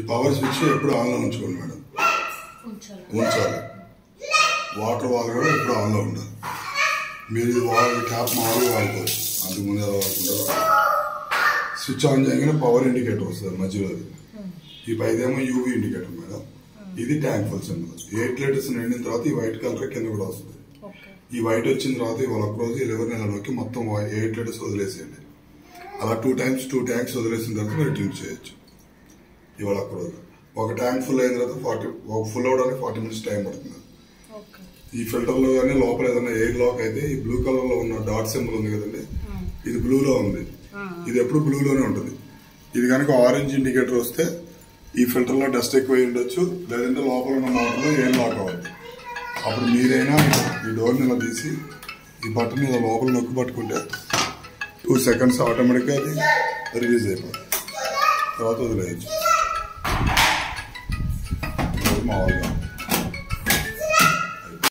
Power switch ఎప్పుడు ఆన్లో ఉంచుకోండి మేడం, ఉంచాలి. వాటర్ వాల్ కూడా ఎప్పుడు ఆన్లో ఉండాలి. మీరు ట్యాప్ మామూలుగా వాడుకోవచ్చు, అంతకుముందు ఎలా వాడుకుంటారు. స్విచ్ ఆన్ చేయగానే పవర్ ఇండికేటర్ వస్తుంది మధ్యలో. ఈ పైదేమో యూవీ ఇండికేటర్ మేడం. ఇది ట్యాంక్ ఫుల్ సింబల్. 8 లీటర్స్ నిండిన తర్వాత ఈ వైట్ కలర్ కింద కూడా వస్తుంది. ఈ వైట్ వచ్చిన తర్వాత ఇవాళ ఒక రోజు 11 నెలలోకి మొత్తం 8 లీటర్స్ వదిలేసేయండి. అలా 2 ట్యాంక్స్ వదిలేసిన తర్వాత మీరు డ్రింక్ చేయొచ్చు. ఇవాళ ఒక రోజు ఒక ట్యాంక్ ఫుల్ అయిన తర్వాత ఫుల్ అవడానికి 40 మినిట్స్ టైం పడుతుంది. ఈ ఫిల్టర్లో కానీ లోపల ఏదైనా ఎయిర్ లాక్ అయితే ఈ బ్లూ కలర్ లో ఉన్న డాట్ సింబల్ ఉంది కదండి, ఇది బ్లూలో ఉంది. ఇది ఎప్పుడు బ్లూలోనే ఉంటుంది. ఇది కనుక ఆరెంజ్ ఇండికేటర్ వస్తే ఈ ఫిల్టర్ లో డస్ట్ ఎక్కువ ఉండొచ్చు, లేదంటే లోపల ఉన్న మోటార్లో ఎయిర్ లాక్ అవ్వద్దు. అప్పుడు మీరైనా ఈ డోర్ని ఇలా తీసి ఈ బటన్ ఇలా లోపల నొక్కి పట్టుకుంటే 2 సెకండ్స్ ఆటోమేటిక్గా అది రిలీజ్ అయిపోతుంది. తర్వాత వదిలేయచ్చు మామూలుగా.